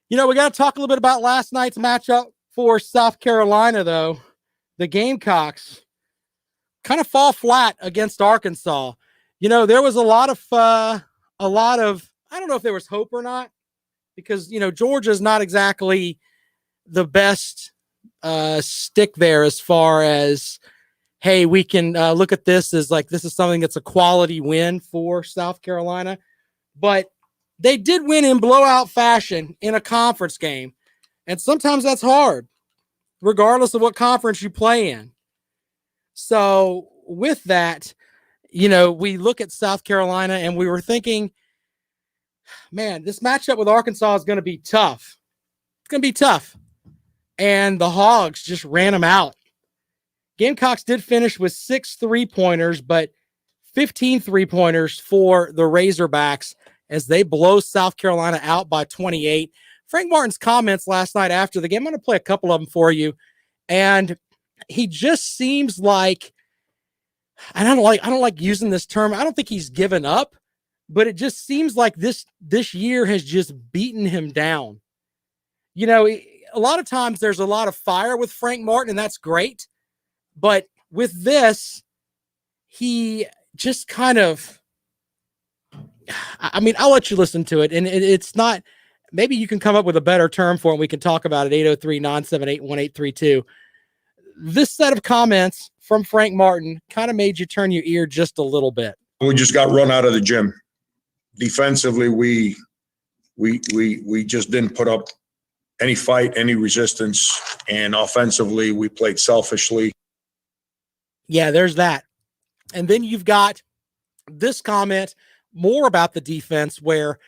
We got to talk a little bit about last night's matchup for South Carolina, though. The Gamecocks kind of fall flat against Arkansas. There was a lot of, I don't know if there was hope or not, because, Georgia's not exactly the best stick there as far as, hey, we can look at this as like, this is something that's a quality win for South Carolina. But they did win in blowout fashion in a conference game. And sometimes that's hard, regardless of what conference you play in. So with that, we look at South Carolina and we were thinking, man, this matchup with Arkansas is going to be tough. It's going to be tough. And the Hogs just ran them out. Gamecocks did finish with 6 3-pointers, but 15 3-pointers for the Razorbacks as they blow South Carolina out by 28. Frank Martin's comments last night after the game, I'm going to play a couple of them for you. And he just seems like, and I don't like using this term, I don't think he's given up, but it just seems like this year has just beaten him down. A lot of times there's a lot of fire with Frank Martin, and that's great. But with this, he just kind of, I'll let you listen to it. And it's not, maybe you can come up with a better term for it. We can talk about it, 803-978-1832. This set of comments from Frank Martin kind of made you turn your ear just a little bit. We just got run out of the gym. Defensively, we just didn't put up any fight, any resistance. And offensively, we played selfishly. Yeah, there's that. And then you've got this comment more about the defense where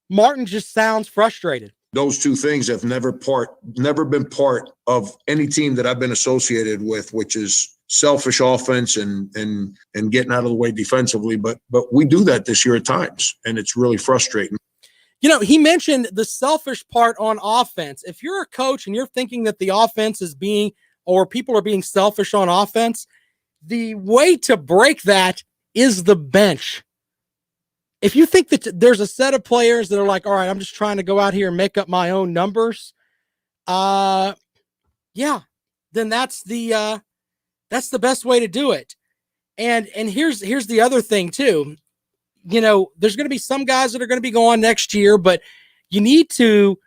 Martin just sounds frustrated. Those two things have never been part of any team that I've been associated with, which is selfish offense and getting out of the way defensively. But we do that this year at times, and it's really frustrating. He mentioned the selfish part on offense. If you're a coach and you're thinking that the offense is being, or people are being selfish on offense, the way to break that is the bench. If you think that there's a set of players that are like, all right, I'm just trying to go out here and make up my own numbers, then that's the best way to do it. And here's the other thing too. There's going to be some guys that are going to be gone next year, but you need to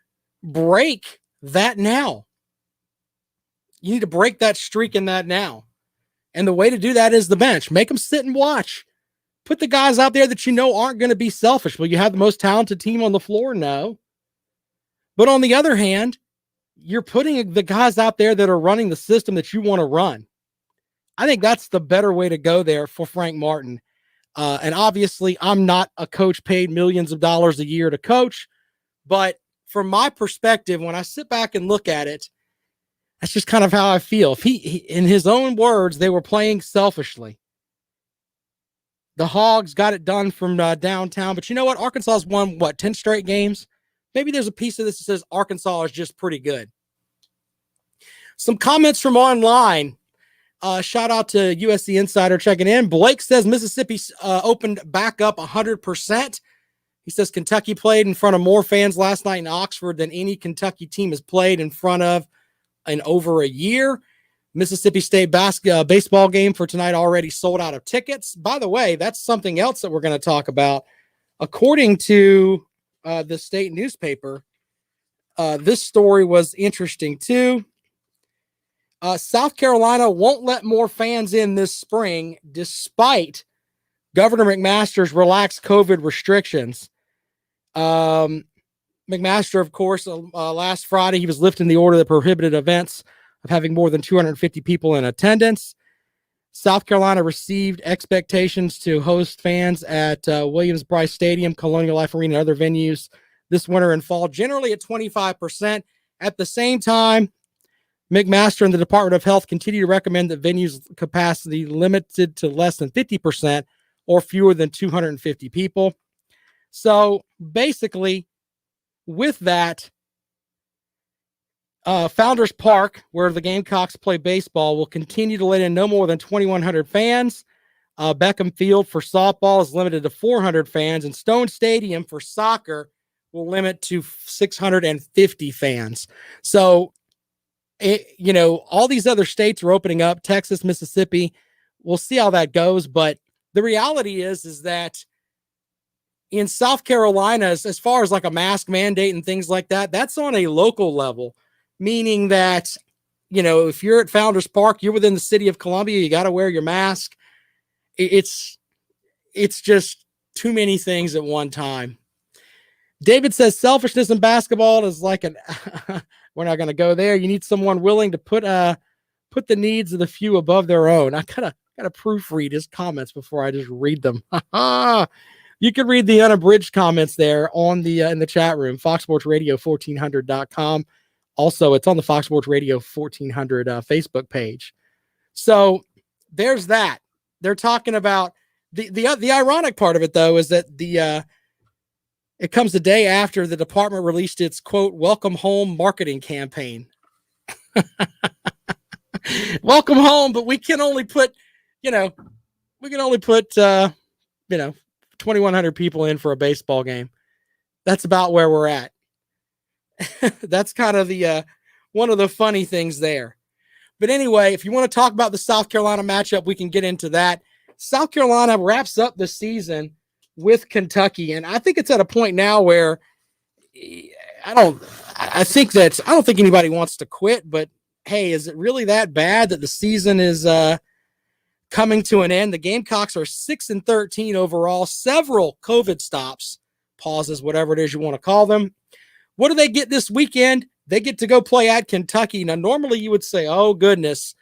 break that now. You need to break that streak in that now. And the way to do that is the bench. Make them sit and watch. Put the guys out there that aren't going to be selfish. Will you have the most talented team on the floor? No. But on the other hand, you're putting the guys out there that are running the system that you want to run. I think that's the better way to go there for Frank Martin. And obviously, I'm not a coach paid millions of dollars a year to coach. But from my perspective, when I sit back and look at it, that's just kind of how I feel. If he in his own words, they were playing selfishly. The Hogs got it done from downtown. But you know what? Arkansas's won, 10 straight games? Maybe there's a piece of this that says Arkansas is just pretty good. Some comments from online. Shout out to USC Insider checking in. Blake says Mississippi opened back up 100%. He says Kentucky played in front of more fans last night in Oxford than any Kentucky team has played in front of in over a year. Mississippi State baseball game for tonight already sold out of tickets. By the way, that's something else that we're going to talk about. According to the state newspaper, this story was interesting too. South Carolina won't let more fans in this spring, despite Governor McMaster's relaxed COVID restrictions. McMaster, of course, last Friday, he was lifting the order that prohibited events of having more than 250 people in attendance. South Carolina received expectations to host fans at Williams-Brice Stadium, Colonial Life Arena, and other venues this winter and fall, generally at 25%. At the same time, McMaster and the Department of Health continue to recommend that venues capacity limited to less than 50% or fewer than 250 people. So basically, with that, Founders Park, where the Gamecocks play baseball, will continue to let in no more than 2,100 fans. Beckham Field for softball is limited to 400 fans, and Stone Stadium for soccer will limit to 650 fans. So, all these other states are opening up, Texas, Mississippi. We'll see how that goes. But the reality is that in South Carolina, as far as like a mask mandate and things like that, that's on a local level, meaning that, if you're at Founders Park, you're within the city of Columbia, you got to wear your mask. It's just too many things at one time. David says selfishness in basketball is like we're not going to go there. You need someone willing to put the needs of the few above their own. I gotta proofread his comments before I just read them. You can read the unabridged comments there on the in the chat room, foxsportsradio1400.com. Also, it's on the Fox Sports Radio 1400 Facebook page. So there's that. They're talking about the ironic part of it, though, is that it comes the day after the department released its, quote, welcome home marketing campaign. Welcome home, but we can only put 2,100 people in for a baseball game. That's about where we're at. That's kind of the one of the funny things there. But anyway, if you want to talk about the South Carolina matchup, we can get into that. South Carolina wraps up the season with Kentucky, and I think it's at a point now where I don't think anybody wants to quit, but hey, is it really that bad that the season is coming to an end? The Gamecocks are 6-13 overall, several COVID stops, pauses, whatever it is you want to call them. What do they get this weekend? They get to go play at Kentucky. Now, normally you would say, oh, goodness,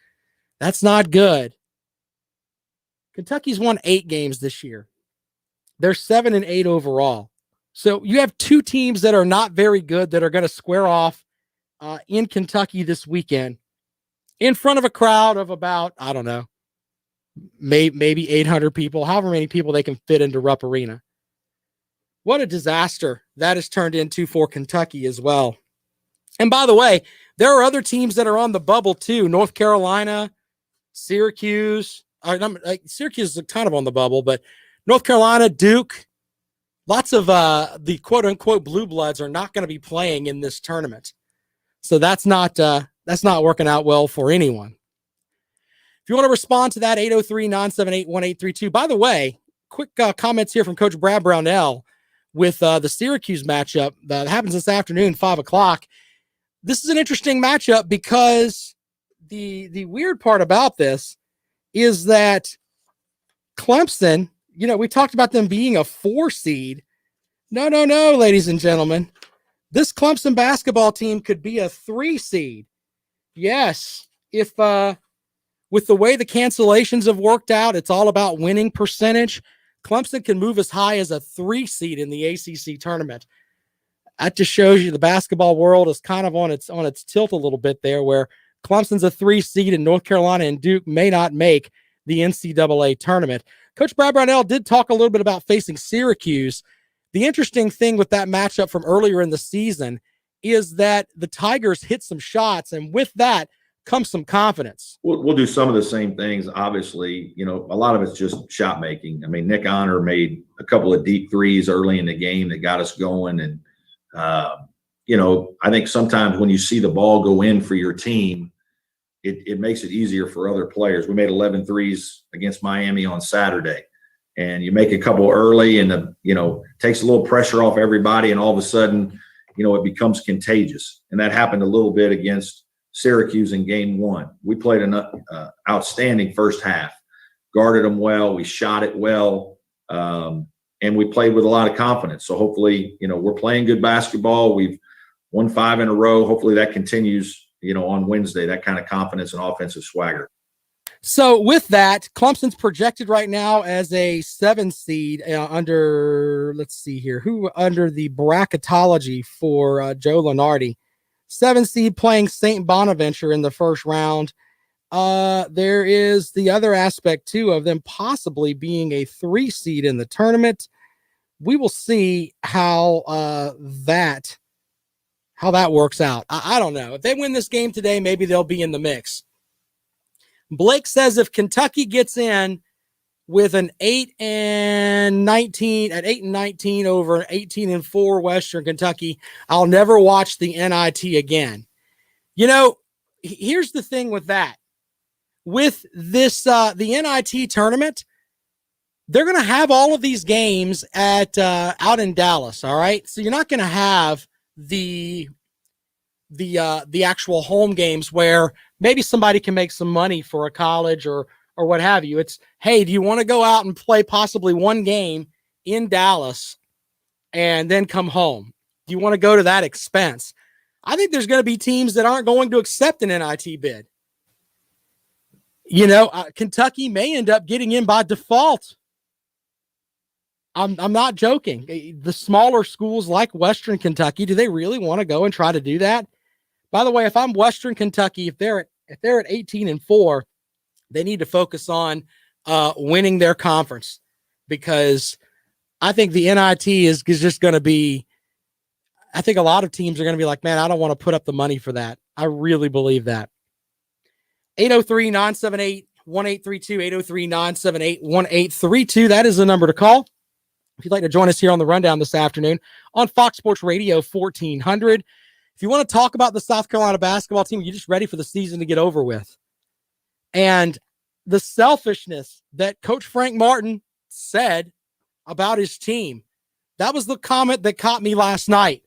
that's not good. Kentucky's won 8 games this year. They're 7-8 overall. So you have 2 teams that are not very good that are going to square off in Kentucky this weekend in front of a crowd of about, I don't know, maybe 800 people, however many people they can fit into Rupp Arena. What a disaster that has turned into for Kentucky as well. And by the way, there are other teams that are on the bubble too. North Carolina, Syracuse. Syracuse is kind of on the bubble, but North Carolina, Duke, lots of the quote-unquote blue bloods are not going to be playing in this tournament. So that's not working out well for anyone. If you want to respond to that, 803-978-1832. By the way, quick comments here from Coach Brad Brownell with the Syracuse matchup that happens this afternoon, 5 o'clock. This is an interesting matchup because the weird part about this is that Clemson, we talked about them being a 4 seed. No, ladies and gentlemen. This Clemson basketball team could be a 3 seed. Yes, if with the way the cancellations have worked out, it's all about winning percentage. Clemson can move as high as a 3 seed in the ACC tournament. That just shows you the basketball world is kind of on its tilt a little bit there, where Clemson's a 3 seed and North Carolina and Duke may not make the NCAA tournament. Coach Brad Brownell did talk a little bit about facing Syracuse. The interesting thing with that matchup from earlier in the season is that the Tigers hit some shots, and with that comes some confidence. We'll do some of the same things. Obviously, a lot of it's just shot making. I mean, Nick Honor made a couple of deep threes early in the game that got us going. And, I think sometimes when you see the ball go in for your team, it makes it easier for other players. We made 11 threes against Miami on Saturday, and you make a couple early and, takes a little pressure off everybody. And all of a sudden, it becomes contagious. And that happened a little bit against Syracuse in game 1. We played an outstanding first half, guarded them well. We shot it well. And we played with a lot of confidence. So hopefully, we're playing good basketball. We've won 5 in a row. Hopefully that continues, on Wednesday, that kind of confidence and offensive swagger. So with that, Clemson's projected right now as a 7 seed under the bracketology for Joe Lunardi. 7 seed playing St. Bonaventure in the first round. There is the other aspect too of them possibly being a 3 seed in the tournament. We will see how that works out. I don't know. If they win this game today, maybe they'll be in the mix. Blake says if Kentucky gets in, with an 8-19 over an 18-4 Western Kentucky, I'll never watch the NIT again. Here's the thing with that. With this, the NIT tournament, they're going to have all of these games at out in Dallas. All right, so you're not going to have the actual home games where maybe somebody can make some money for a college or what have you. It's, hey, do you want to go out and play possibly one game in Dallas and then come home? Do you want to go to that expense? I think there's going to be teams that aren't going to accept an NIT bid. Kentucky may end up getting in by default. I'm not joking. The smaller schools like Western Kentucky, do they really want to go and try to do that? By the way, if I'm Western Kentucky, if they're at 18-4, they need to focus on winning their conference, because I think the NIT is just going to be, I think a lot of teams are going to be like, man, I don't want to put up the money for that. I really believe that. 803-978-1832, 803-978-1832. That is the number to call if you'd like to join us here on the Rundown this afternoon on Fox Sports Radio 1400. If you want to talk about the South Carolina basketball team, you're just ready for the season to get over with. And the selfishness that Coach Frank Martin said about his team, that was the comment that caught me last night.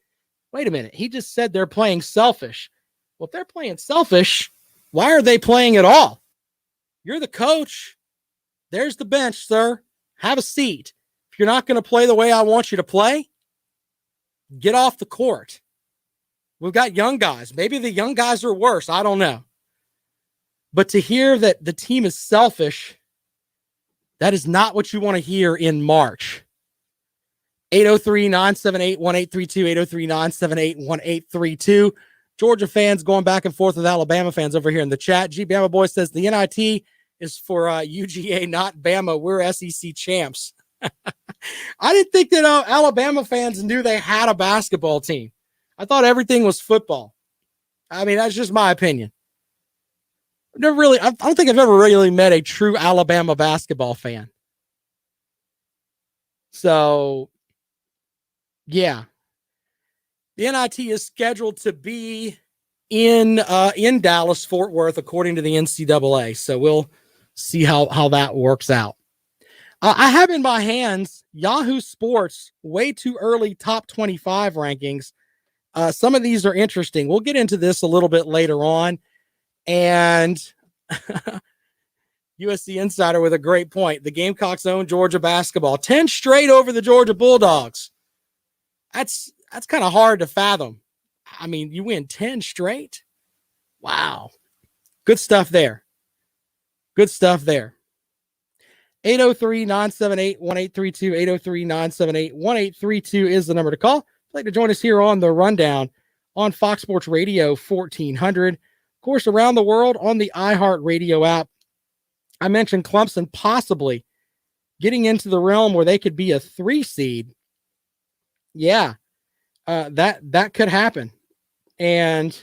Wait a minute. He just said they're playing selfish. Well, if they're playing selfish, why are they playing at all? You're the coach. There's the bench, sir. Have a seat. If you're not going to play the way I want you to play, get off the court. We've got young guys. Maybe the young guys are worse. I don't know. But to hear that the team is selfish, that is not what you want to hear in March. 803-978-1832, 803-978-1832. Georgia fans going back and forth with Alabama fans over here in the chat. G. Bama Boy says the NIT is for UGA, not Bama. We're SEC champs. I didn't think that Alabama fans knew they had a basketball team. I thought everything was football. I mean, that's just my opinion. I don't think I've ever really met a true Alabama basketball fan. So, yeah. The NIT is scheduled to be in Dallas, Fort Worth, according to the NCAA. So we'll see how that works out. I have in my hands Yahoo Sports way too early top 25 rankings. Some of these are interesting. We'll get into this a little bit later on. And USC Insider with a great point. The Gamecocks own Georgia basketball. 10 straight over the Georgia Bulldogs. That's kind of hard to fathom. I mean, you win 10 straight? Wow. Good stuff there. 803-978-1832, 803-978-1832 is the number to call. If you'd like to join us here on the Rundown on Fox Sports Radio 1400. Of course, around the world on the iHeartRadio app. I mentioned Clemson possibly getting into the realm where they could be a 3 seed. Yeah, that could happen. And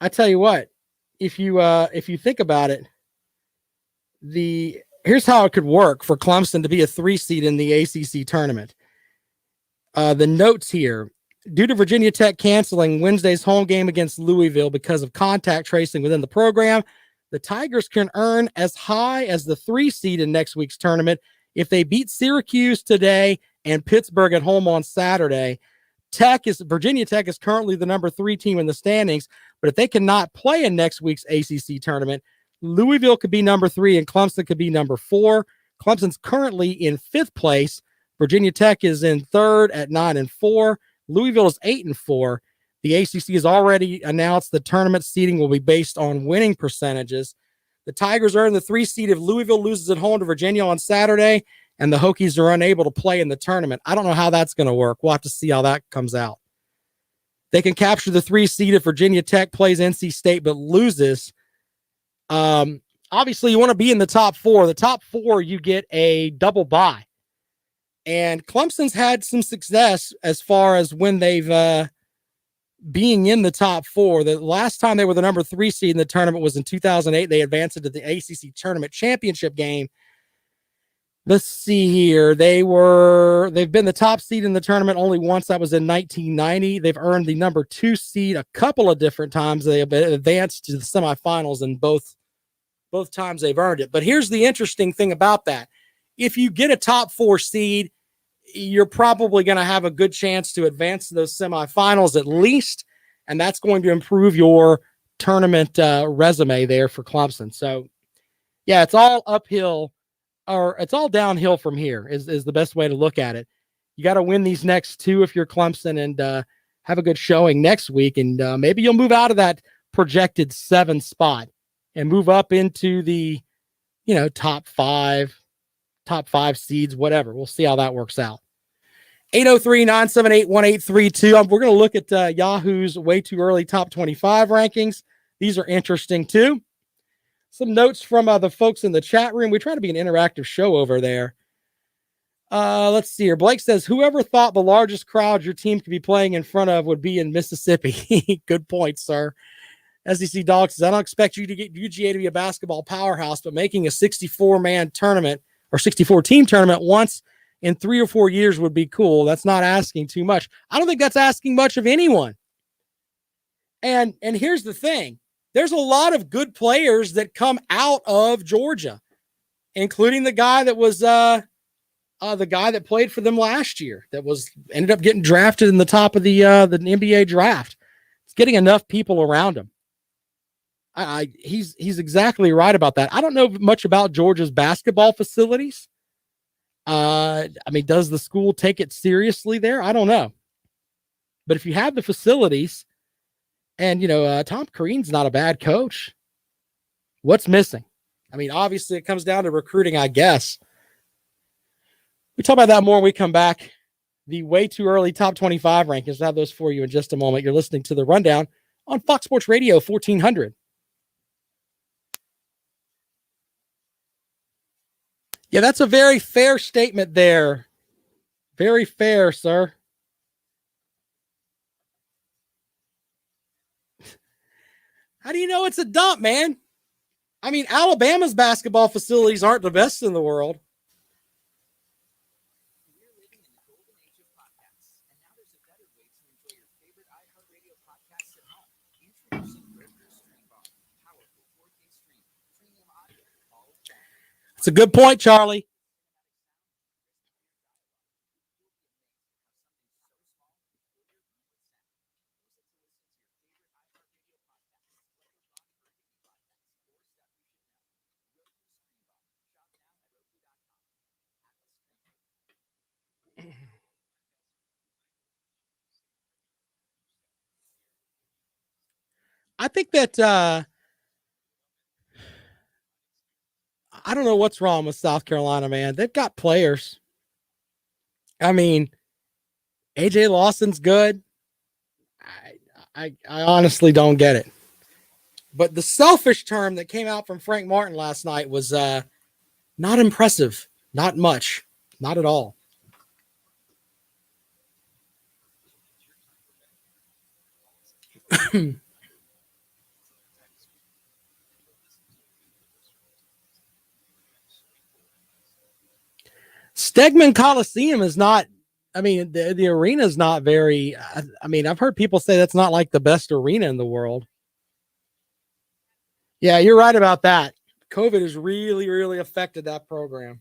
I tell you what, if you think about it, here's how it could work for Clemson to be a 3 seed in the ACC tournament. The notes here: due to Virginia Tech canceling Wednesday's home game against Louisville because of contact tracing within the program, the Tigers can earn as high as the 3 seed in next week's tournament if they beat Syracuse today and Pittsburgh at home on Saturday. Virginia Tech is currently the number 3 team in the standings, but if they cannot play in next week's ACC tournament, Louisville could be number 3 and Clemson could be number 4. Clemson's currently in 5th place. Virginia Tech is in 3rd at 9-4. Louisville is 8-4. The ACC has already announced the tournament seeding will be based on winning percentages. The Tigers earn the 3 seed if Louisville loses at home to Virginia on Saturday, and the Hokies are unable to play in the tournament. I don't know how that's going to work. We'll have to see how that comes out. They can capture the 3 seed if Virginia Tech plays NC State but loses. Obviously, you want to be in the top 4. The top 4, you get a double bye. And Clemson's had some success as far as when they've being in the top 4. The last time they were the number 3 seed in the tournament was in 2008. They advanced into the ACC tournament championship game. Let's see here. They've been the top seed in the tournament only once. That was in 1990. They've earned the number 2 seed a couple of different times. They have advanced to the semifinals, and both times they've earned it. But here's the interesting thing about that. If you get a top 4 seed, you're probably going to have a good chance to advance to those semifinals at least, and that's going to improve your tournament resume there for Clemson. So, yeah, it's all uphill, or it's all downhill from here is the best way to look at it. You got to win these next 2 if you're Clemson, and have a good showing next week, and maybe you'll move out of that projected 7 spot and move up into the, top 5 seeds, whatever. We'll see how that works out. 803-978-1832. We're going to look at Yahoo's way too early top 25 rankings. These are interesting too. Some notes from the folks in the chat room. We try to be an interactive show over there. Let's see here. Blake says, whoever thought the largest crowd your team could be playing in front of would be in Mississippi. Good point, sir. SEC Dog says, I don't expect you to get UGA to be a basketball powerhouse, but making a 64-man tournament or 64-team tournament once in 3 or 4 years would be cool. That's not asking too much. I don't think that's asking much of anyone. And here's the thing. There's a lot of good players that come out of Georgia, including the guy that was the guy that played for them last year that ended up getting drafted in the top of the NBA draft. It's getting enough people around him. He's exactly right about that. I don't know much about Georgia's basketball facilities. Does the school take it seriously there? I don't know. But if you have the facilities, and, Tom Crean's not a bad coach, what's missing? Obviously it comes down to recruiting, I guess. We talk about that more when we come back. The way too early top 25 rankings. I'll have those for you in just a moment. You're listening to The Rundown on Fox Sports Radio 1400. Yeah, that's a very fair statement there. Very fair, sir. How do you know it's a dump, man? Alabama's basketball facilities aren't the best in the world. We're living in the golden age of podcasts, and now there's a better way to enjoy your favorite iHeartRadio podcasts at home. Introducing Notre Stream Bar, powerful 4K stream, premium audio, all of that. That's a good point, Charlie. I think that I don't know what's wrong with South Carolina, man. They've got players. AJ Lawson's good. I honestly don't get it. But the selfish term that came out from Frank Martin last night was not impressive. Not much. Not at all. Stegman Coliseum is not, the arena is not very, I've heard people say that's not like the best arena in the world. Yeah, you're right about that. COVID has really, really affected that program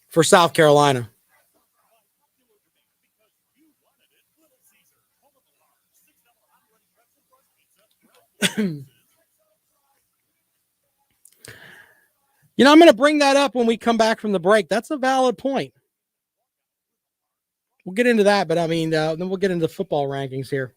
for South Carolina. I'm going to bring that up when we come back from the break. That's a valid point. We'll get into that, but then we'll get into football rankings here.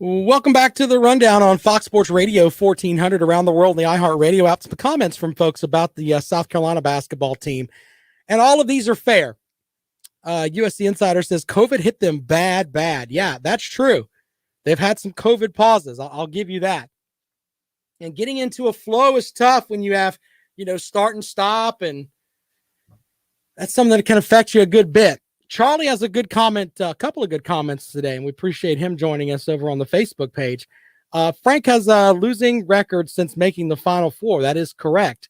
Welcome back to the Rundown on Fox Sports Radio 1400 around the world in the iHeartRadio app. Some comments from folks about the South Carolina basketball team. And all of these are fair. USC Insider says COVID hit them bad. Yeah, that's true. They've had some COVID pauses. I'll give you that. And getting into a flow is tough when you have, start and stop. And that's something that can affect you a good bit. Charlie has a good comment, a couple of good comments today, and we appreciate him joining us over on the Facebook page. Frank has a losing record since making the Final Four. That is correct.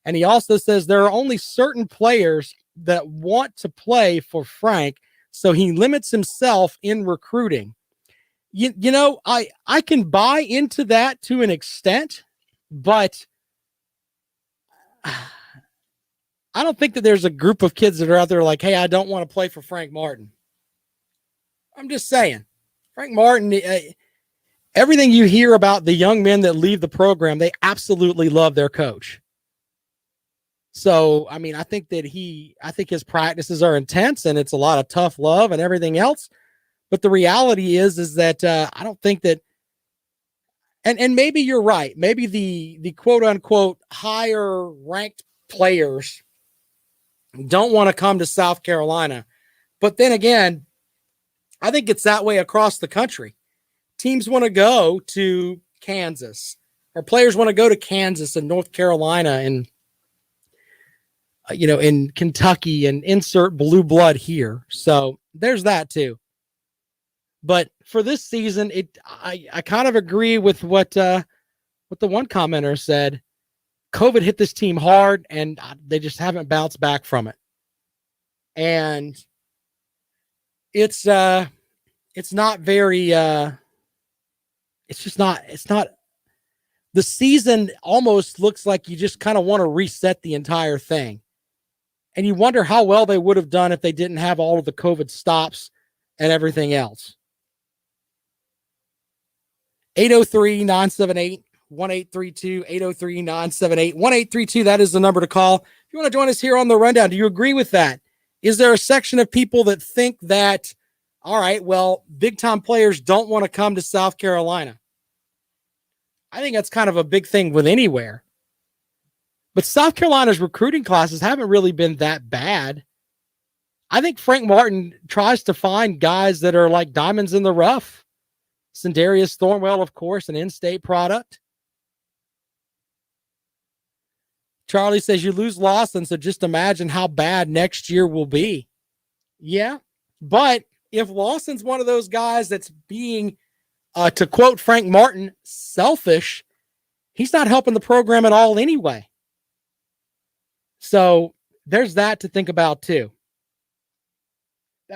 And he also says there are only certain players that want to play for Frank, so he limits himself in recruiting. I can buy into that to an extent, but I don't think that there's a group of kids that are out there like, hey, I don't want to play for Frank Martin. I'm just saying. Frank Martin, everything you hear about the young men that leave the program, they absolutely love their coach. So, I think his practices are intense and it's a lot of tough love and everything else. But the reality is that I don't think that, and maybe you're right. Maybe the quote unquote higher ranked players don't want to come to South Carolina. But then again, I think it's that way across the country. Teams want to go to Kansas, or players want to go to Kansas and North Carolina and, in Kentucky, and insert blue blood here. So there's that too. But for this season, I kind of agree with what the one commenter said. COVID hit this team hard, and they just haven't bounced back from it. And it's not very, it's not, the season almost looks like you just kind of want to reset the entire thing. And you wonder how well they would have done if they didn't have all of the COVID stops and everything else. 803-978 1832 803-978-1832. That is the number to call. If you want to join us here on the Rundown, do you agree with that? Is there a section of people that think that, all right, well, big time players don't want to come to South Carolina? I think that's kind of a big thing with anywhere. But South Carolina's recruiting classes haven't really been that bad. I think Frank Martin tries to find guys that are like diamonds in the rough. Sindarius Thornwell, of course, an in-state product. Charlie says you lose Lawson, so just imagine how bad next year will be. Yeah, but if Lawson's one of those guys that's being, to quote Frank Martin, selfish, he's not helping the program at all anyway. So there's that to think about too.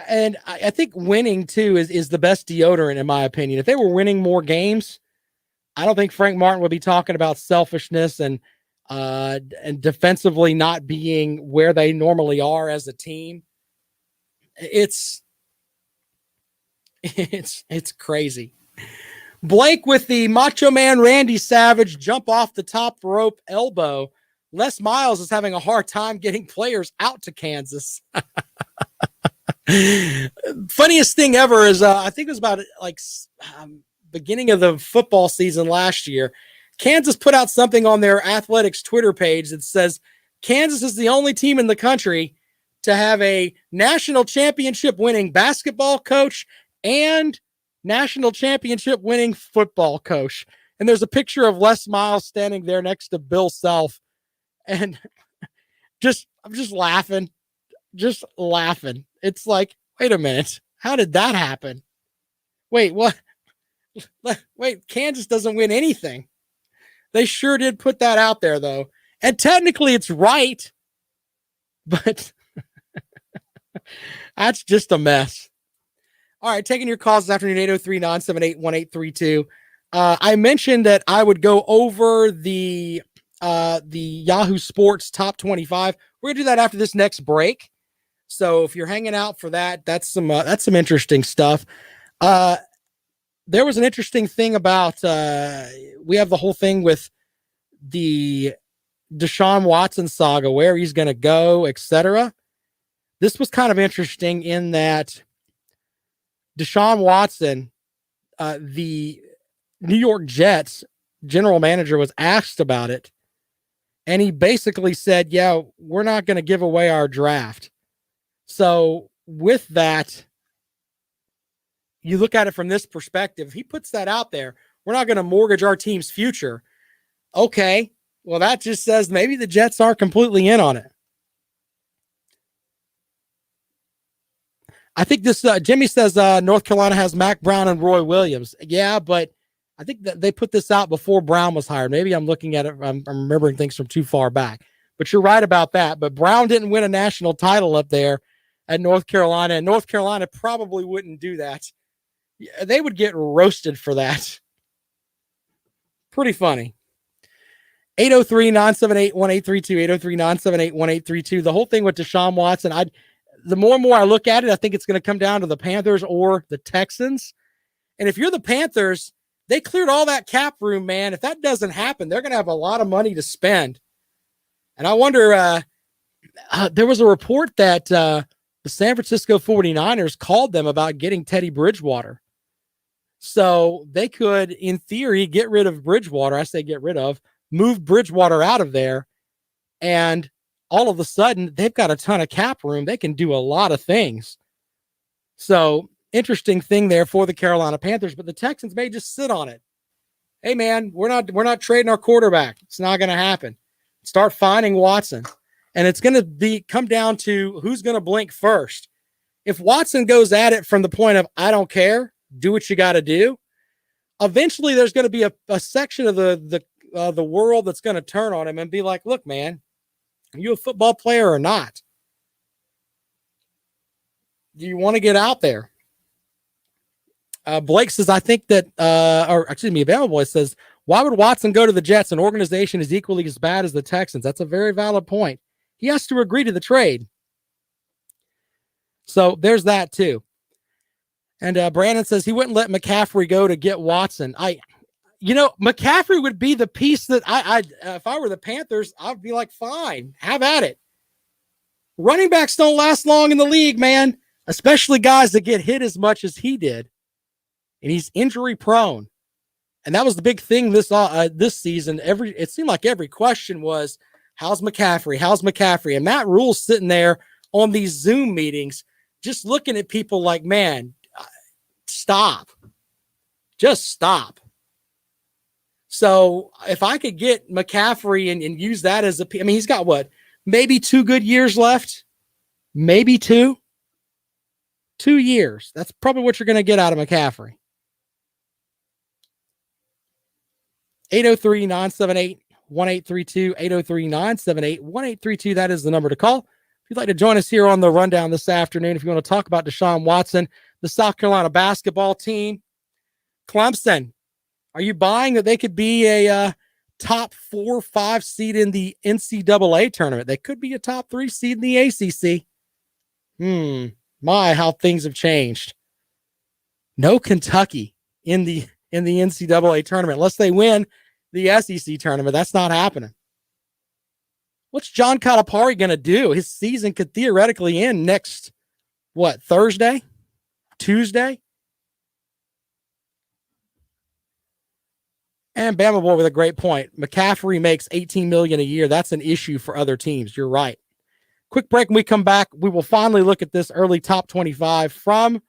And I think winning too is the best deodorant, in my opinion. If they were winning more games, I don't think Frank Martin would be talking about selfishness and defensively not being where they normally are as a team. It's crazy. Blake with the Macho Man Randy Savage jump off the top rope elbow. Les Miles is having a hard time getting players out to Kansas. Funniest thing ever is I think it was about beginning of the football season last year. Kansas put out something on their athletics Twitter page that says Kansas is the only team in the country to have a national championship winning basketball coach and national championship winning football coach. And there's a picture of Les Miles standing there next to Bill Self. And I'm just laughing. It's like, wait a minute. How did that happen? Wait, what? Wait, Kansas doesn't win anything. They sure did put that out there, though. And technically it's right, but that's just a mess. All right, taking your calls this afternoon, 803-978-1832. I mentioned that I would go over the Yahoo Sports Top 25. We're going to do that after this next break. So if you're hanging out for that, that's some interesting stuff. There was an interesting thing about we have the whole thing with the Deshaun Watson saga, where he's going to go, etc. This was kind of interesting in that Deshaun Watson, the New York Jets general manager, was asked about it, and he basically said, yeah, we're not going to give away our draft. So with that, you look at it from this perspective, he puts that out there. We're not going to mortgage our team's future. Okay, well, that just says maybe the Jets aren't completely in on it. I think this, Jimmy says North Carolina has Mac Brown and Roy Williams. Yeah, but I think that they put this out before Brown was hired. Maybe I'm looking at it, I'm remembering things from too far back. But you're right about that. But Brown didn't win a national title up there at North Carolina, and North Carolina probably wouldn't do that. They would get roasted for that. Pretty funny. 803-978-1832, 803-978-1832. The whole thing with Deshaun Watson, the more and more I look at it, I think it's going to come down to the Panthers or the Texans. And if you're the Panthers, they cleared all that cap room, man. If that doesn't happen, they're going to have a lot of money to spend. And I wonder, there was a report that the San Francisco 49ers called them about getting Teddy Bridgewater. So they could, in theory, get rid of Bridgewater. I say get rid of, move Bridgewater out of there. And all of a sudden, they've got a ton of cap room. They can do a lot of things. So interesting thing there for the Carolina Panthers, but the Texans may just sit on it. Hey, man, we're not trading our quarterback. It's not going to happen. Start finding Watson. And it's going to come down to who's going to blink first. If Watson goes at it from the point of, I don't care, do what you got to do, eventually there's going to be a section of the world that's going to turn on him and be like, look, man, are you a football player or not? Do you want to get out there? Blake says, I think that, Bama Boy says, why would Watson go to the Jets? An organization is equally as bad as the Texans. That's a very valid point. He has to agree to the trade. So there's that too. And Brandon says he wouldn't let McCaffrey go to get Watson. McCaffrey would be the piece that if I were the Panthers, I'd be like, fine, have at it. Running backs don't last long in the league, man, especially guys that get hit as much as he did. And he's injury prone. And that was the big thing this season. It seemed like every question was, how's McCaffrey? How's McCaffrey? And Matt Rule's sitting there on these Zoom meetings, just looking at people like, man, stop. Just stop. So if I could get McCaffrey and use that as he's got maybe 2 good years left, maybe 2 years. That's probably what you're going to get out of McCaffrey. 803-978-1832, 803-978-1832. That is the number to call. If you'd like to join us here on the rundown this afternoon, if you want to talk about Deshaun Watson, the South Carolina basketball team, Clemson, are you buying that they could be a top 4 or 5 seed in the NCAA tournament? They could be a top 3 seed in the ACC. My, how things have changed. No Kentucky in the NCAA tournament unless they win the SEC tournament. That's not happening. What's John Calipari going to do? His season could theoretically end next, Thursday? Tuesday? And Bama Boy with a great point. McCaffrey makes $18 million a year. That's an issue for other teams. You're right. Quick break. When we come back, we will finally look at this early top 25 from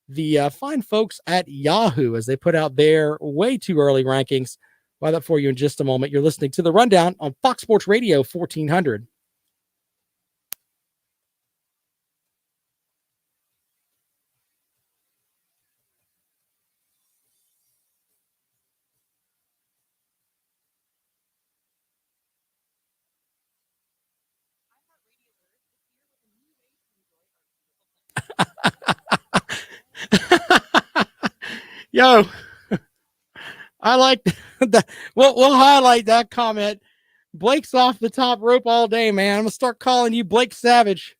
the fine folks at Yahoo as they put out their way too early rankings. I'll have that for you in just a moment. You're listening to The Rundown on Fox Sports Radio 1400. Yo, I like that. We'll highlight that comment. Blake's off the top rope all day, man. I'm going to start calling you Blake Savage.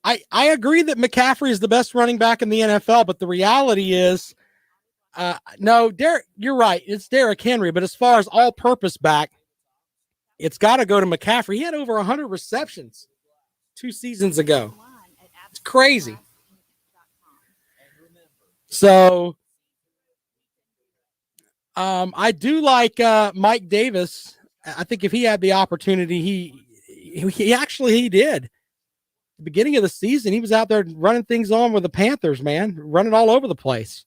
I agree that McCaffrey is the best running back in the NFL, but the reality is, no, you're right. It's Derrick Henry, but as far as all-purpose back, it's got to go to McCaffrey. He had over 100 receptions 2 seasons ago. It's crazy. So, I do like Mike Davis. I think if he had the opportunity, he did. The beginning of the season, he was out there running things on with the Panthers, man, running all over the place.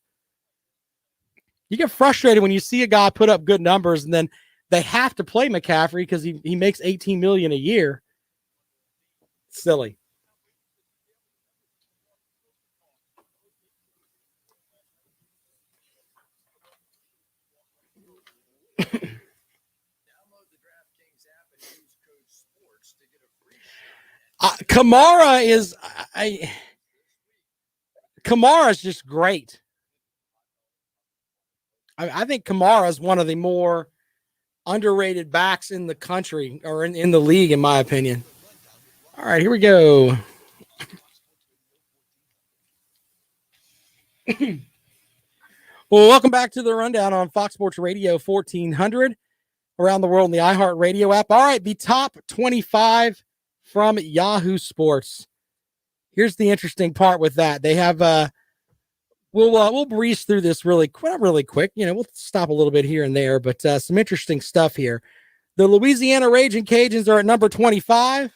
You get frustrated when you see a guy put up good numbers and then they have to play McCaffrey because he makes $18 million a year. Silly. Kamara is just great. I think Kamara is one of the more underrated backs in the country or in the league, in my opinion. All right, here we go. Well, welcome back to the rundown on Fox Sports Radio 1400 around the world in the iHeartRadio app. All right, the top 25 from Yahoo Sports. Here's the interesting part with that. They have we'll breeze through this not really quick. We'll stop a little bit here and there, but some interesting stuff here. The Louisiana Raging Cajuns are at number 25.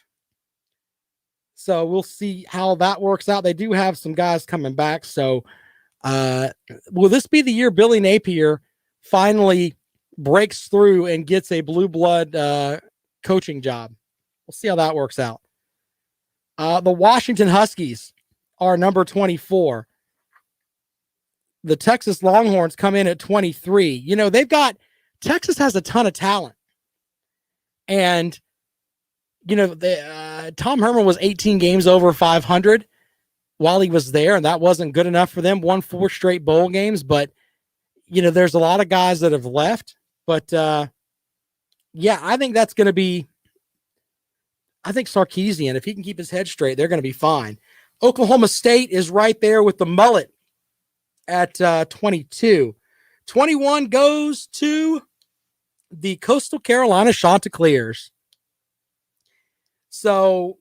So we'll see how that works out. They do have some guys coming back. So will this be the year Billy Napier finally breaks through and gets a blue blood coaching job? We'll see how that works out. The Washington Huskies are number 24. The Texas Longhorns come in at 23. Texas has a ton of talent. And, Tom Herman was 18 games over 500 while he was there, and that wasn't good enough for them. Won 4 straight bowl games, but, there's a lot of guys that have left. But, I think that's going to be, Sarkisian, if he can keep his head straight, they're going to be fine. Oklahoma State is right there with the mullet at 22. 21 goes to the Coastal Carolina Chanticleers. So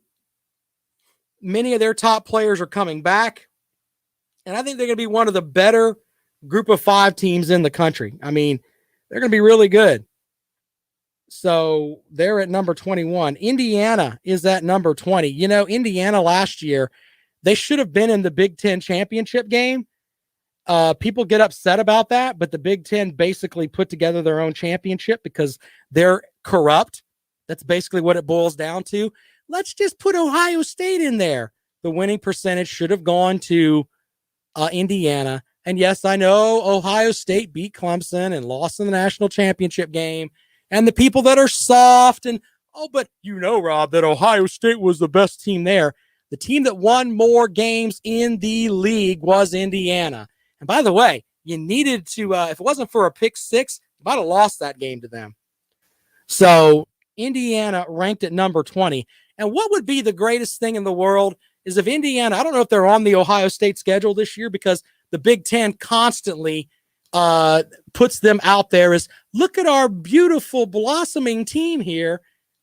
many of their top players are coming back, and I think they're going to be one of the better group of 5 teams in the country. I mean, they're going to be really good. So they're at number 21. Indiana is at number 20. Indiana last year, they should have been in the Big Ten championship game. People get upset about that, but the Big Ten basically put together their own championship because they're corrupt. That's basically what it boils down to. Let's just put Ohio State in there. The winning percentage should have gone to Indiana. And yes, I know Ohio State beat Clemson and lost in the national championship game. And the people that are soft and, but Rob, that Ohio State was the best team there. The team that won more games in the league was Indiana. And by the way, you needed to, if it wasn't for a pick 6, you might have lost that game to them. So Indiana ranked at number 20. And what would be the greatest thing in the world is if Indiana, I don't know if they're on the Ohio State schedule this year because the Big Ten constantly puts them out there as, look at our beautiful blossoming team here.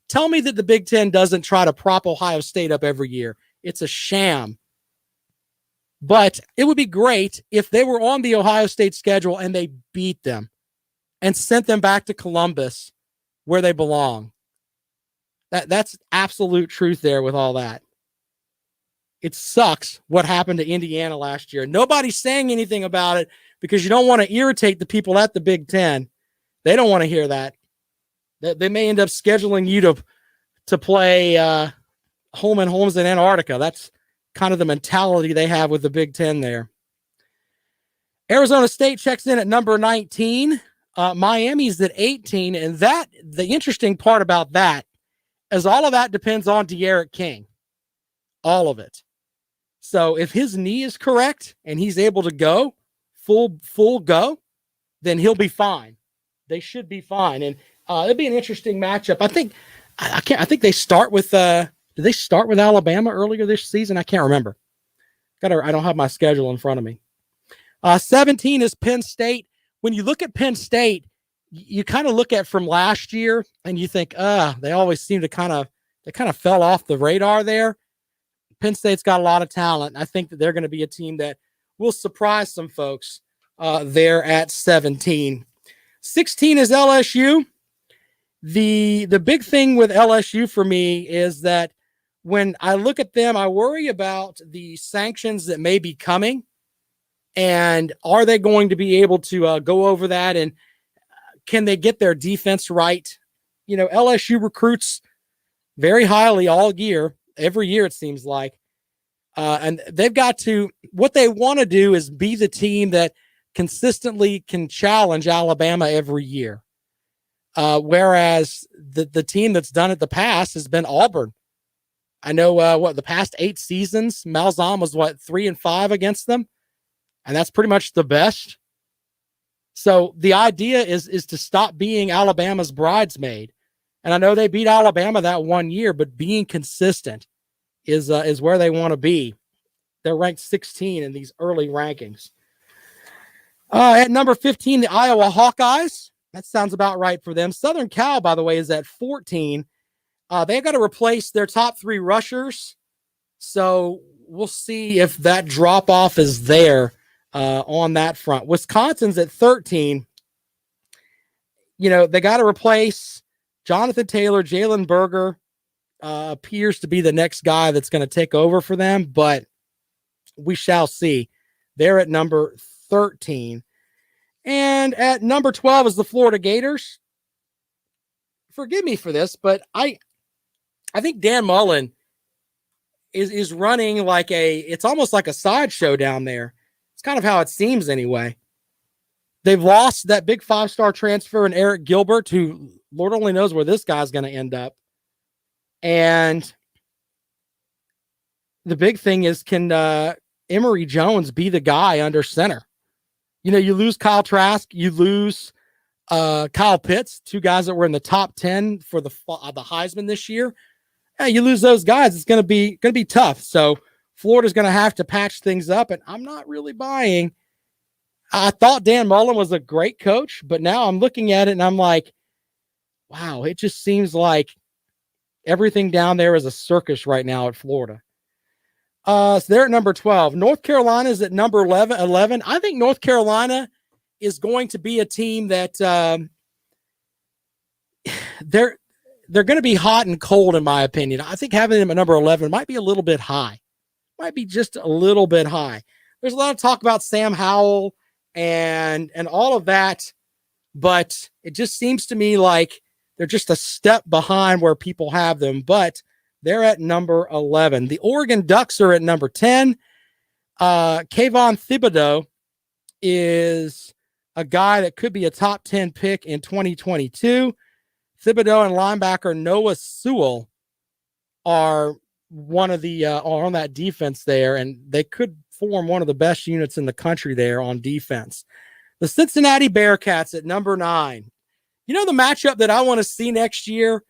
Tell me that the Big Ten doesn't try to prop Ohio State up every year. It's a sham. But it would be great if they were on the Ohio State schedule and they beat them and sent them back to Columbus where they belong. That's absolute truth there with all that. It sucks what happened to Indiana last year. Nobody's saying anything about it because you don't want to irritate the people at the Big Ten. They don't want to hear that. They may end up scheduling you to play Holman Holmes in Antarctica. That's kind of the mentality they have with the Big Ten there. Arizona State checks in at number 19. Miami's at 18. And the interesting part about that is all of that depends on De'Aaron King. All of it. So if his knee is correct and he's able to go full go, then he'll be fine. They should be fine. And it'll be an interesting matchup. I think they start with Did they start with Alabama earlier this season? I can't remember. I don't have my schedule in front of me. 17 is Penn State. When you look at Penn State, you kind of look at from last year and you think, they always seem to kind of fell off the radar there. Penn State's got a lot of talent. I think that they're going to be a team that will surprise some folks there at 17. 16 is LSU. The big thing with LSU for me is that when I look at them, I worry about the sanctions that may be coming. And are they going to be able to go over that? And can they get their defense right? LSU recruits very highly all year, every year it seems like. And they've got to, what they want to do is be the team that consistently can challenge Alabama every year. Whereas the team that's done it the past has been Auburn. I know the past 8 seasons, Malzahn was 3-5 against them. And that's pretty much the best. So the idea is to stop being Alabama's bridesmaid. And I know they beat Alabama that one year, but being consistent is where they want to be. They're ranked 16 in these early rankings. At number 15, the Iowa Hawkeyes. That sounds about right for them. Southern Cal, by the way, is at 14. They've got to replace their top 3 rushers. So we'll see if that drop-off is there on that front. Wisconsin's at 13. They got to replace Jonathan Taylor. Jalen Berger appears to be the next guy that's going to take over for them, but we shall see. They're at number 13. And at number 12 is the Florida Gators. Forgive me for this, but I think Dan Mullen is running it's almost like a sideshow down there. It's kind of how it seems anyway. They've lost that big 5-star transfer in Eric Gilbert, who Lord only knows where this guy's going to end up. And the big thing is, can Emory Jones be the guy under center? You lose Kyle Trask, you lose Kyle Pitts, 2 guys that were in the top 10 for the Heisman this year. You lose those guys, it's going to be tough. So Florida's going to have to patch things up, and I'm not really buying. I thought Dan Mullen was a great coach, but now I'm looking at it and I'm like, wow, it just seems like everything down there is a circus right now at Florida. So they're at number 12. North Carolina is at number 11. I think North Carolina is going to be a team that they're going to be hot and cold, in my opinion. I think having them at number 11 might be a little bit high. Might be just a little bit high. There's a lot of talk about Sam Howell and all of that, but it just seems to me like they're just a step behind where people have them, but they're at number 11. The Oregon Ducks are at number 10. Kayvon Thibodeau is a guy that could be a top 10 pick in 2022. Thibodeau and linebacker Noah Sewell are one of the on that defense there, and they could form one of the best units in the country there on defense. The Cincinnati Bearcats at number 9. The matchup that I want to see next year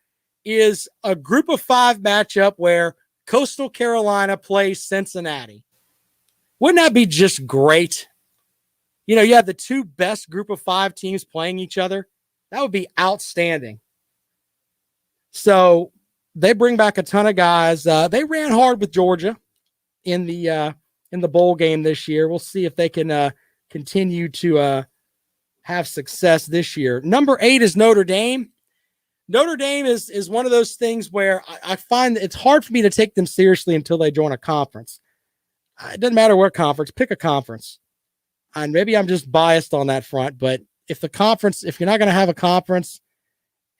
is a group of 5 matchup where Coastal Carolina plays Cincinnati. Wouldn't that be just great? You have the 2 best group of 5 teams playing each other. That would be outstanding. So they bring back a ton of guys. They ran hard with Georgia in the bowl game this year. We'll see if they can continue to have success this year. Number 8 is Notre Dame. Notre Dame is one of those things where I find that it's hard for me to take them seriously until they join a conference. It doesn't matter what conference, pick a conference. And maybe I'm just biased on that front, but if you're not going to have a conference,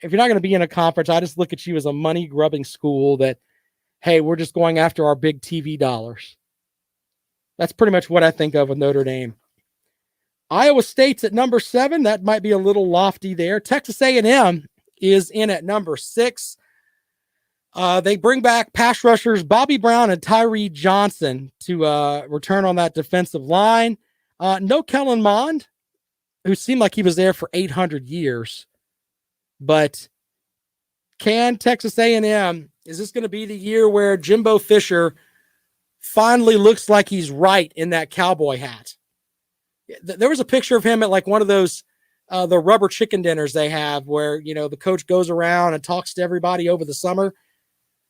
if you're not going to be in a conference, I just look at you as a money grubbing school that, hey, we're just going after our big TV dollars. That's pretty much what I think of with Notre Dame. Iowa State's at number 7. That might be a little lofty there. Texas A&M is in at number 6. They bring back pass rushers Bobby Brown and Tyree Johnson to return on that defensive line. No Kellen Mond, who seemed like he was there for 800 years. But Can Texas A&M, is this going to be the year where Jimbo Fisher finally looks like he's right in that cowboy hat? There was a picture of him at like one of those the rubber chicken dinners they have where, you know, the coach goes around and talks to everybody over the summer.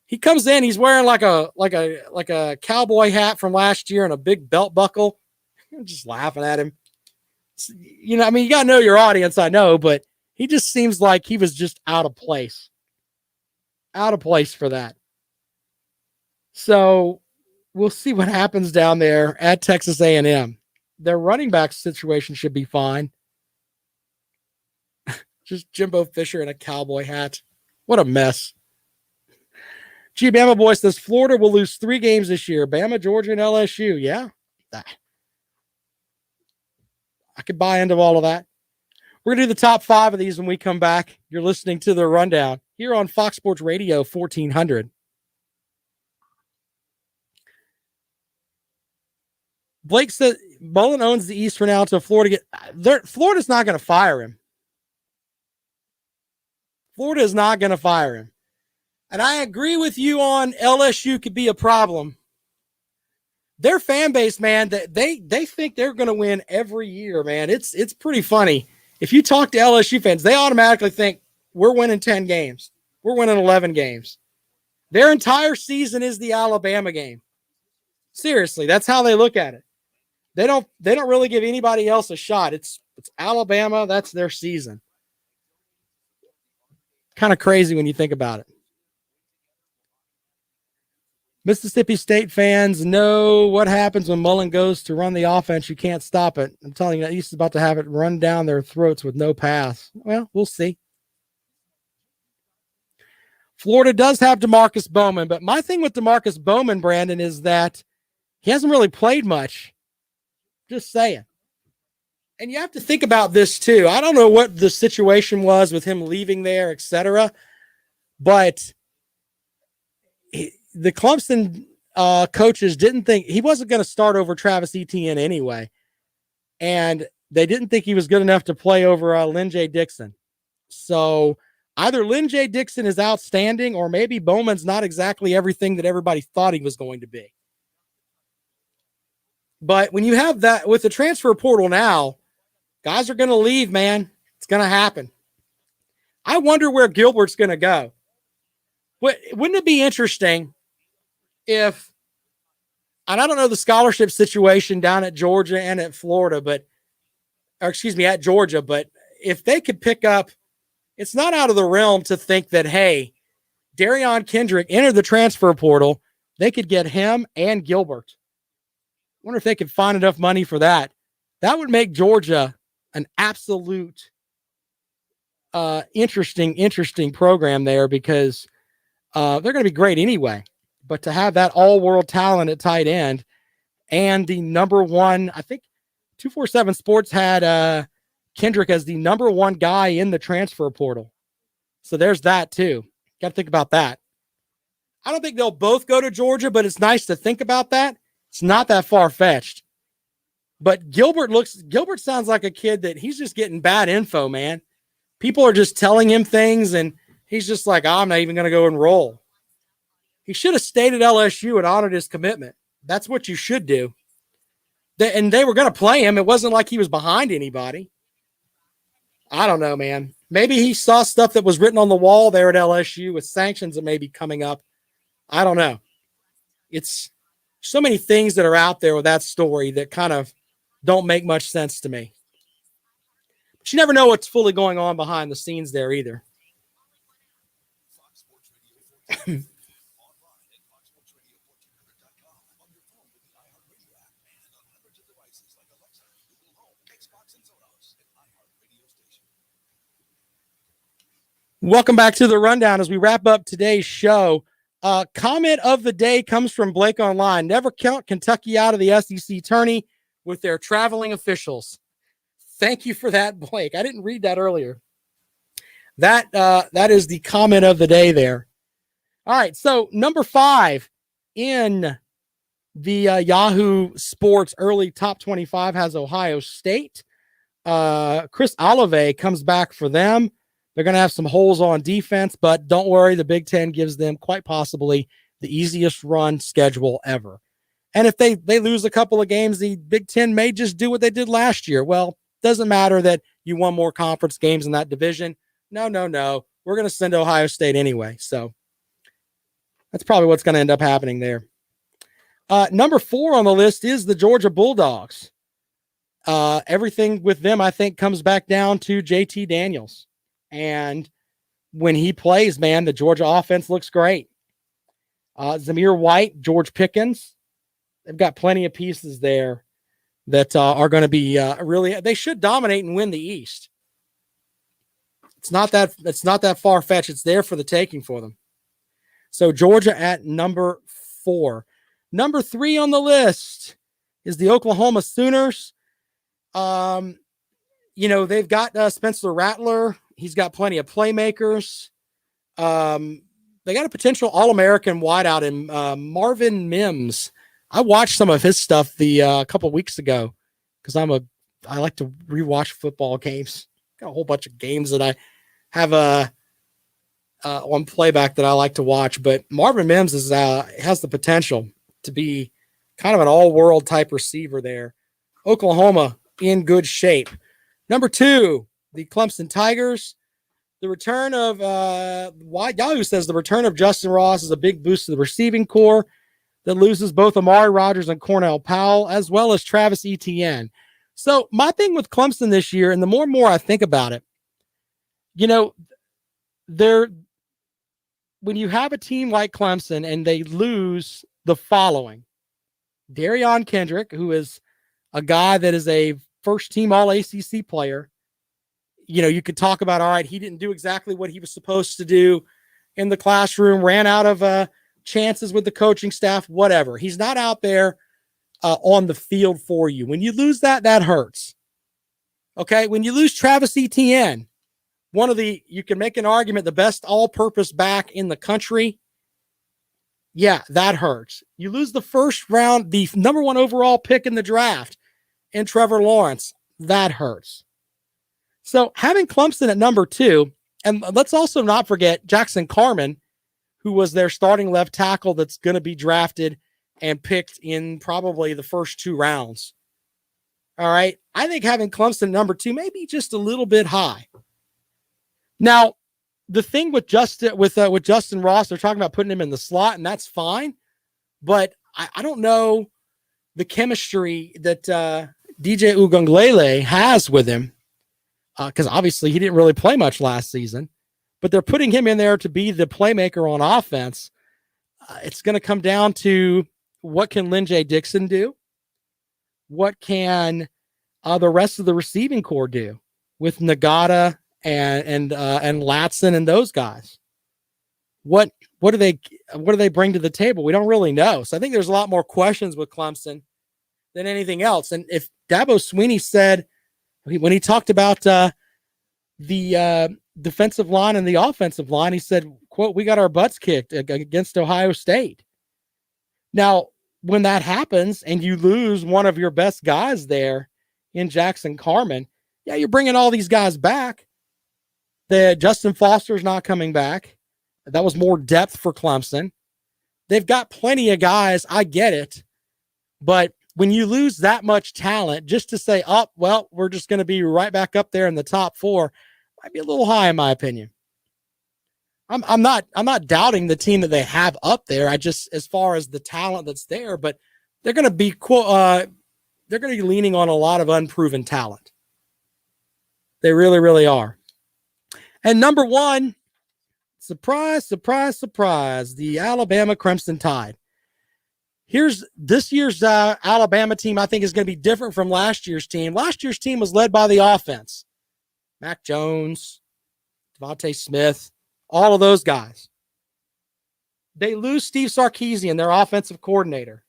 He comes in, he's wearing like a cowboy hat from last year and a big belt buckle. I'm just laughing at him. You know, I mean, you got to know your audience, I know, but he just seems like he was just out of place. Out of place for that. So we'll see what happens down there at Texas A&M. Their running back situation should be fine. Just Jimbo Fisher in a cowboy hat. What a mess. Gee, Bama Boy says Florida will lose 3 games this year. Bama, Georgia, and LSU. Yeah. I could buy into all of that. We're going to do the top 5 of these when we come back. You're listening to The Rundown here on Fox Sports Radio 1400. Blake said Mullen owns the East for now until Florida Florida's not going to fire him. Florida is not going to fire him. And I agree with you on LSU could be a problem. Their fan base, man, they think they're going to win every year, man. It's pretty funny. If you talk to LSU fans, they automatically think we're winning 10 games. We're winning 11 games. Their entire season is the Alabama game. Seriously, that's how they look at it. They don't really give anybody else a shot. It's Alabama, that's their season. Kind of crazy when you think about it. Mississippi State fans know what happens when Mullen goes to run the offense. You can't stop it. I'm telling you, East is about to have it run down their throats with no pass. Well, we'll see. Florida does have DeMarcus Bowman, but my thing with DeMarcus Bowman, Brandon, is that he hasn't really played much. Just saying. And you have to think about this too. I don't know what the situation was with him leaving there, etc. But the Clemson coaches didn't think he wasn't going to start over Travis Etienne anyway. And they didn't think he was good enough to play over Lynn J. Dixon. So either Lynn J. Dixon is outstanding or maybe Bowman's not exactly everything that everybody thought he was going to be. But when you have that with the transfer portal now, guys are going to leave, man. It's going to happen. I wonder where Gilbert's going to go. Wouldn't it be interesting if, and I don't know the scholarship situation down at Georgia and at Florida, at Georgia, but if they could pick up, it's not out of the realm to think that, hey, Darion Kendrick entered the transfer portal. They could get him and Gilbert. I wonder if they could find enough money for that. That would make Georgia an absolute interesting program there because they're going to be great anyway. But to have that all-world talent at tight end and the number one, I think 247 Sports had Kendrick as the number one guy in the transfer portal. So there's that too. Got to think about that. I don't think they'll both go to Georgia, but it's nice to think about that. It's not that far-fetched. But Gilbert sounds like a kid that he's just getting bad info, man. People are just telling him things, and he's just like, I'm not even going to go enroll. He should have stayed at LSU and honored his commitment. That's what you should do. And they were going to play him. It wasn't like he was behind anybody. I don't know, man. Maybe he saw stuff that was written on the wall there at LSU with sanctions that may be coming up. I don't know. It's so many things that are out there with that story that kind of don't make much sense to me. But you never know what's fully going on behind the scenes there either. Welcome back to the Rundown as we wrap up today's show. Comment of the day comes from Blake Online. Never count Kentucky out of the SEC tourney with their traveling officials. Thank you for that, Blake. I didn't read that earlier. That is the comment of the day there. All right, so number 5 in the Yahoo Sports early top 25 has Ohio State. Chris Olave comes back for them. They're going to have some holes on defense, but don't worry. The Big Ten gives them quite possibly the easiest run schedule ever. And if they lose a couple of games, the Big Ten may just do what they did last year. Well, doesn't matter that you won more conference games in that division. No. We're going to send Ohio State anyway. So that's probably what's going to end up happening there. Number 4 on the list is the Georgia Bulldogs. Everything with them, I think, comes back down to JT Daniels. And when he plays, man, the Georgia offense looks great. Zamir White, George Pickens, they've got plenty of pieces there that are going to be really, they should dominate and win the East. It's not that far-fetched. It's there for the taking for them. So Georgia at number 4. Number 3 on the list is the Oklahoma Sooners. They've got Spencer Rattler. He's got plenty of playmakers. They got a potential All-American wideout in Marvin Mims. I watched some of his stuff a couple weeks ago because I like to rewatch football games. Got a whole bunch of games that I have on playback that I like to watch. But Marvin Mims has the potential to be kind of an all-world type receiver there. Oklahoma in good shape. Number 2, the Clemson Tigers. The return of Yahoo says the return of Justin Ross is a big boost to the receiving core that loses both Amari Rodgers and Cornell Powell, as well as Travis Etienne. So my thing with Clemson this year, and the more and more I think about it, when you have a team like Clemson and they lose the following: Darion Kendrick, who is a guy that is a first-team All-ACC player. You could talk about, all right, he didn't do exactly what he was supposed to do in the classroom, ran out of chances with the coaching staff, whatever. He's not out there on the field for you. When you lose that hurts. Okay, when you lose Travis Etienne, you can make an argument, the best all-purpose back in the country. Yeah, that hurts. You lose the first round, the number 1 overall pick in the draft in Trevor Lawrence. That hurts. So having Clemson at number 2, and let's also not forget Jackson Carman, who was their starting left tackle that's going to be drafted and picked in probably the first 2 rounds. All right. I think having Clemson at number 2 may be just a little bit high. Now, the thing with Justin Ross, they're talking about putting him in the slot, and that's fine. But I don't know the chemistry that DJ Uiagalelei has with him, because obviously he didn't really play much last season. But they're putting him in there to be the playmaker on offense. It's going to come down to what can Lynn J. Dixon do? What can the rest of the receiving core do with Nagata and Latson and those guys? What do they bring to the table? We don't really know. So I think there's a lot more questions with Clemson than anything else. And if Dabo Swinney said, when he talked about the defensive line and the offensive line, he said, quote, "We got our butts kicked against Ohio State." Now, when that happens and you lose one of your best guys there in Jackson Carman, yeah, you're bringing all these guys back. Justin Foster's not coming back. That was more depth for Clemson. They've got plenty of guys. I get it. But when you lose that much talent, just to say, oh, well, we're just going to be right back up there in the top 4, might be a little high in my opinion. I'm not doubting the team that they have up there. I just, as far as the talent that's there, but they're going to be leaning on a lot of unproven talent. They really, really are. And number 1, surprise, surprise, surprise, the Alabama Crimson Tide. Here's this year's Alabama team. I think is going to be different from last year's team. Last year's team was led by the offense. Mac Jones, Devontae Smith, all of those guys. They lose Steve Sarkisian, their offensive coordinator.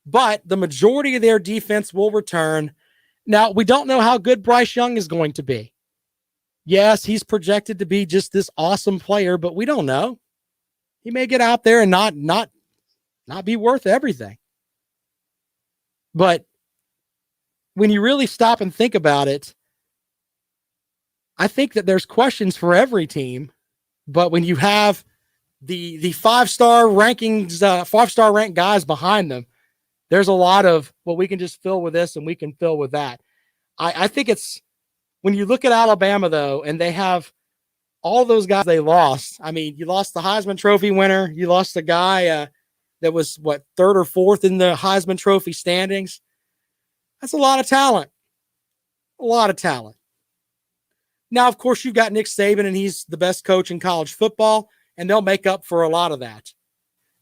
But the majority of their defense will return. Now, we don't know how good Bryce Young is going to be. Yes, he's projected to be just this awesome player, but we don't know. He may get out there and not be worth everything. But when you really stop and think about it, I think that there's questions for every team, but when you have the 5-star rankings, 5-star ranked guys behind them, there's a lot of, well, we can just fill with this and we can fill with that. I think it's, when you look at Alabama though, and they have all those guys they lost. I mean, you lost the Heisman Trophy winner. You lost the guy that was third or fourth in the Heisman Trophy standings. That's a lot of talent. A lot of talent. Now, of course, you've got Nick Saban, and he's the best coach in college football, and they'll make up for a lot of that.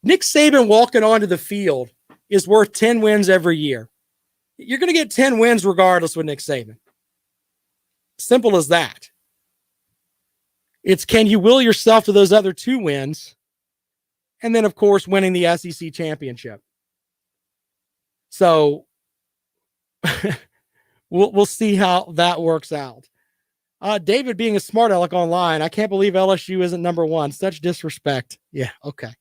Nick Saban walking onto the field is worth 10 wins every year. You're going to get 10 wins regardless with Nick Saban. Simple as that. It's, can you will yourself to those other 2 wins? And then, of course, winning the SEC championship. So we'll see how that works out. David being a smart aleck online, I can't believe LSU isn't number 1. Such disrespect. Yeah, okay.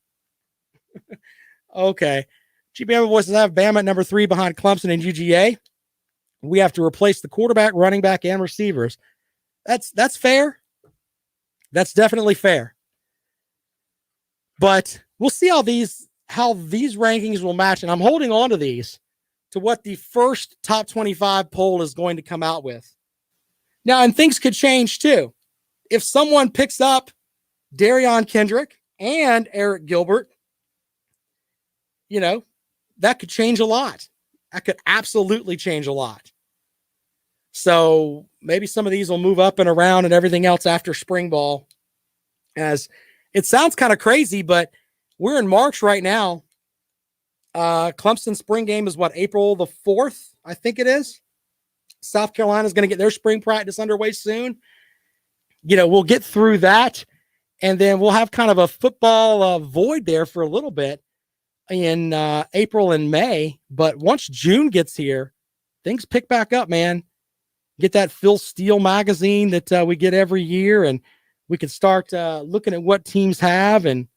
Okay. GBM Boys have Bama at number 3 behind Clemson and UGA. We have to replace the quarterback, running back, and receivers. That's fair. That's definitely fair. But we'll see how these rankings will match. And I'm holding on to these to what the first top 25 poll is going to come out with. Now, and things could change too. If someone picks up Darion Kendrick and Eric Gilbert, that could change a lot. That could absolutely change a lot. So maybe some of these will move up and around and everything else after spring ball. As it sounds kind of crazy, but we're in March right now. Clemson spring game is April the 4th, I think it is. South Carolina is going to get their spring practice underway soon. We'll get through that, and then we'll have kind of a football void there for a little bit in April and May. But once June gets here, things pick back up, man. Get that Phil Steele magazine that we get every year, and we can start looking at what teams have. And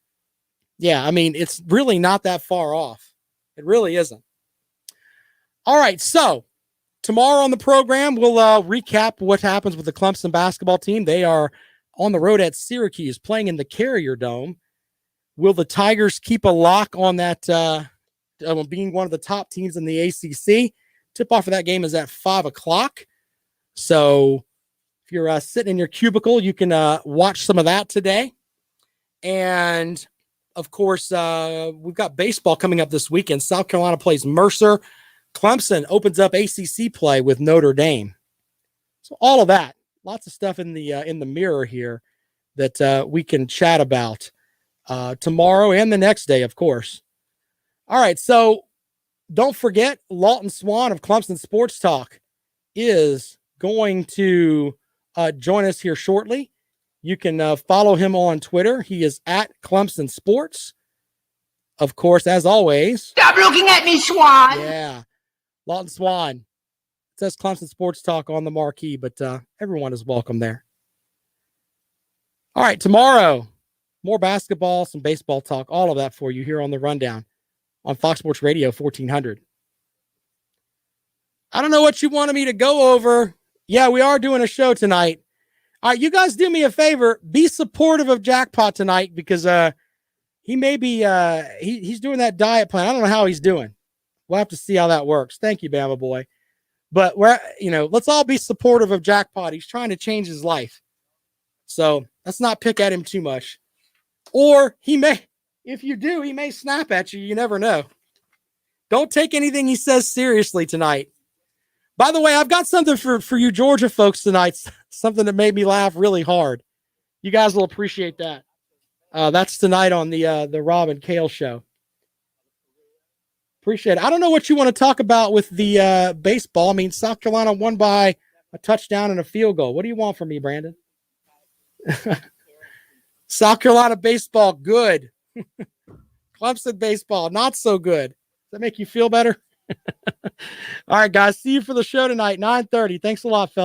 yeah, I mean, it's really not that far off. It really isn't. All right, so tomorrow on the program, we'll recap what happens with the Clemson basketball team. They are on the road at Syracuse playing in the Carrier Dome. Will the Tigers keep a lock on that being one of the top teams in the ACC? Tip-off for that game is at 5 o'clock. So if you're sitting in your cubicle, you can watch some of that today. And, of course, we've got baseball coming up this weekend. South Carolina plays Mercer. Clemson opens up ACC play with Notre Dame. So all of that, lots of stuff in the mirror here that we can chat about tomorrow and the next day, of course. All right, so don't forget, Lawton Swan of Clemson Sports Talk is going to join us here shortly. You can follow him on Twitter. He is at Clemson Sports. Of course, as always. Stop looking at me, Swan. Yeah. Lawton Swan. It says Clemson Sports Talk on the marquee, but everyone is welcome there. All right, tomorrow, more basketball, some baseball talk, all of that for you here on the Rundown on Fox Sports Radio 1400. I don't know what you wanted me to go over. Yeah, we are doing a show tonight. All right, you guys do me a favor. Be supportive of Jackpot tonight because he may be he's doing that diet plan. I don't know how he's doing. We'll have to see how that works. Thank you, Bama boy. But let's all be supportive of Jackpot. He's trying to change his life. So let's not pick at him too much. Or if you do, he may snap at you. You never know. Don't take anything he says seriously tonight. By the way, I've got something for you Georgia folks tonight, something that made me laugh really hard. You guys will appreciate that. That's tonight on the Rob and Kale show. Appreciate it. I don't know what you want to talk about with the baseball. I mean, South Carolina won by a touchdown and a field goal. What do you want from me, Brandon? South Carolina baseball, good. Clemson baseball, not so good. Does that make you feel better? All right, guys. See you for the show tonight, 9:30. Thanks a lot, fellas.